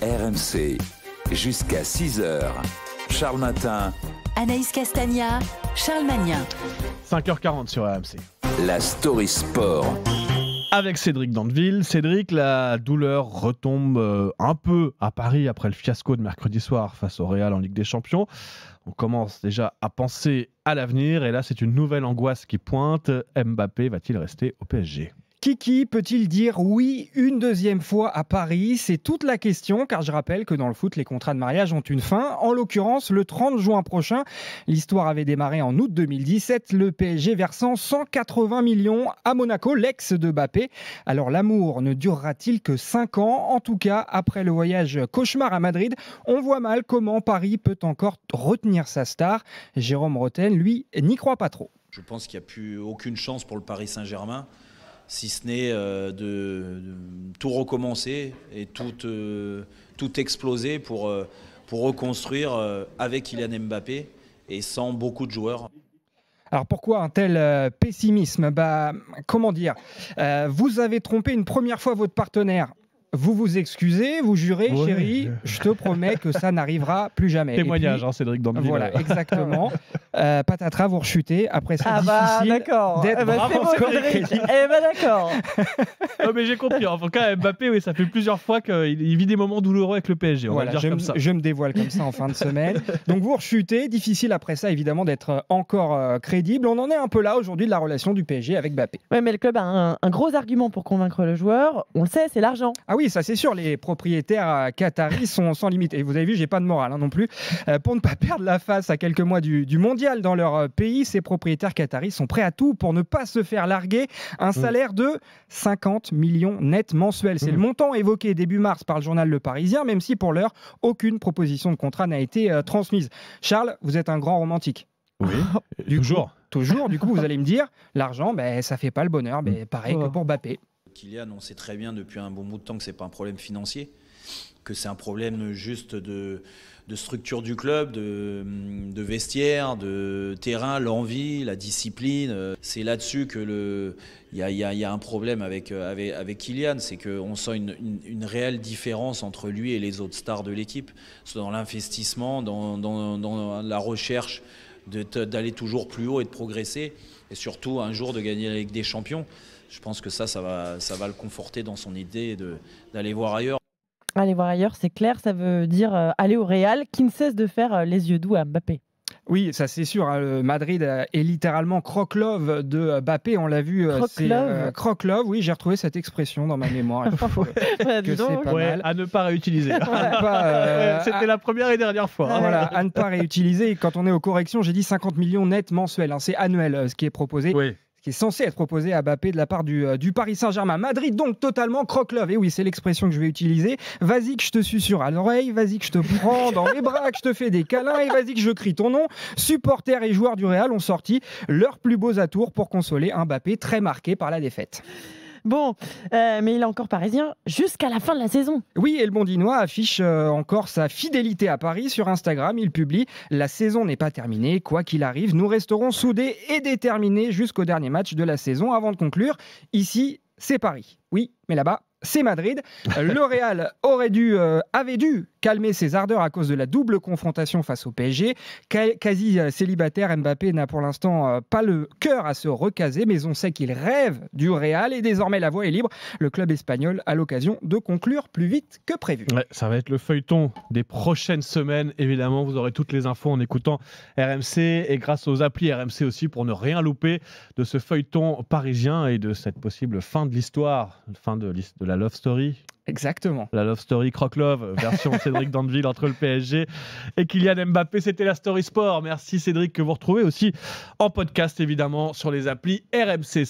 RMC, jusqu'à 6h. Charles Matin. Anaïs Castagna, Charles Magnin. 5h40 sur RMC. La Story Sport. Avec Cédric Dandeville. Cédric, la douleur retombe un peu à Paris après le fiasco de mercredi soir face au Real en Ligue des Champions. On commence déjà à penser à l'avenir et là c'est une nouvelle angoisse qui pointe. Mbappé va-t-il rester au PSG ? Kiki peut-il dire oui une deuxième fois à Paris ? C'est toute la question, car je rappelle que dans le foot, les contrats de mariage ont une fin. En l'occurrence, le 30 juin prochain. L'histoire avait démarré en août 2017, le PSG versant 180 millions à Monaco, l'ex de Mbappé. Alors l'amour ne durera-t-il que 5 ans ? En tout cas, après le voyage cauchemar à Madrid, on voit mal comment Paris peut encore retenir sa star. Jérôme Rotten, lui, n'y croit pas trop. Je pense qu'il n'y a plus aucune chance pour le Paris Saint-Germain, si ce n'est de tout recommencer et tout exploser pour reconstruire avec Kylian Mbappé et sans beaucoup de joueurs. Alors pourquoi un tel pessimisme ? Comment dire ? Vous avez trompé une première fois votre partenaire. Vous vous excusez, vous jurez, ouais. Chérie, je te promets que ça n'arrivera plus jamais. Témoignage, Cédric Dandeville. Voilà, exactement. Patatras, vous rechutez. Après, c'est difficile d'accord. d'être c'est bon, Cédric. D'accord. Oh, mais j'ai compris. En tout cas, Mbappé, oui, ça fait plusieurs fois qu'il vit des moments douloureux avec le PSG. On va le dire comme ça. Je me dévoile comme ça en fin de semaine. Donc vous rechutez. Difficile après ça, évidemment, d'être encore crédible. On en est un peu là aujourd'hui de la relation du PSG avec Mbappé. Ouais, mais le club a un gros argument pour convaincre le joueur. On le sait, c'est l'argent. Ah oui, ça c'est sûr, les propriétaires qataris sont sans limite. Et vous avez vu, j'ai pas de morale non plus. Pour ne pas perdre la face à quelques mois du mondial dans leur pays, ces propriétaires qataris sont prêts à tout pour ne pas se faire larguer. Un salaire de 50 millions net mensuels. C'est le montant évoqué début mars par le journal Le Parisien, même si pour l'heure, aucune proposition de contrat n'a été transmise. Charles, vous êtes un grand romantique. Oui, toujours. Du coup, vous allez me dire, l'argent, ça fait pas le bonheur. Pareil que pour Mbappé. Kylian, on sait très bien depuis un bon bout de temps que ce n'est pas un problème financier, que c'est un problème juste de structure du club, de vestiaire, de terrain, l'envie, la discipline. C'est là-dessus qu'il y a un problème avec Kylian, c'est qu'on sent une réelle différence entre lui et les autres stars de l'équipe, dans l'investissement, dans la recherche d'aller toujours plus haut et de progresser, et surtout un jour de gagner la Ligue des Champions. Je pense que ça va le conforter dans son idée d'aller voir ailleurs. Aller voir ailleurs, c'est clair, ça veut dire aller au Real, qui ne cesse de faire les yeux doux à Mbappé. Oui, ça c'est sûr. Le Madrid est littéralement croque-love de Mbappé. On l'a vu. Croque-love, oui, j'ai retrouvé cette expression dans ma mémoire. Que c'est pas mal. À ne pas réutiliser. C'était la première et dernière fois. Voilà, à ne pas réutiliser. Quand on est aux corrections, j'ai dit 50 millions net mensuels. C'est annuel ce qui est proposé. Oui. Qui est censé être proposé à Mbappé de la part du Paris Saint-Germain. Madrid, donc totalement croque-love. Et oui, c'est l'expression que je vais utiliser. Vas-y que je te susurre à l'oreille, vas-y que je te prends dans les bras, que je te fais des câlins, et vas-y que je crie ton nom. Supporters et joueurs du Real ont sorti leurs plus beaux atours pour consoler un Mbappé très marqué par la défaite. Bon, mais il est encore parisien jusqu'à la fin de la saison. Oui, et le Bondinois affiche encore sa fidélité à Paris sur Instagram. Il publie « La saison n'est pas terminée, quoi qu'il arrive, nous resterons soudés et déterminés jusqu'au dernier match de la saison avant de conclure. Ici, c'est Paris. Oui, mais là-bas, c'est Madrid. Le Real avait dû calmer ses ardeurs à cause de la double confrontation face au PSG. Quasi célibataire, Mbappé n'a pour l'instant pas le cœur à se recaser, mais on sait qu'il rêve du Real et désormais la voie est libre. Le club espagnol a l'occasion de conclure plus vite que prévu. Ouais, ça va être le feuilleton des prochaines semaines. Évidemment, vous aurez toutes les infos en écoutant RMC et grâce aux applis RMC aussi pour ne rien louper de ce feuilleton parisien et de cette possible fin de l'histoire, fin de la love story. Exactement. La love story croque-love, version Cédric Dandeville entre le PSG et Kylian Mbappé. C'était la Story Sport. Merci Cédric, que vous retrouvez aussi en podcast évidemment sur les applis RMC.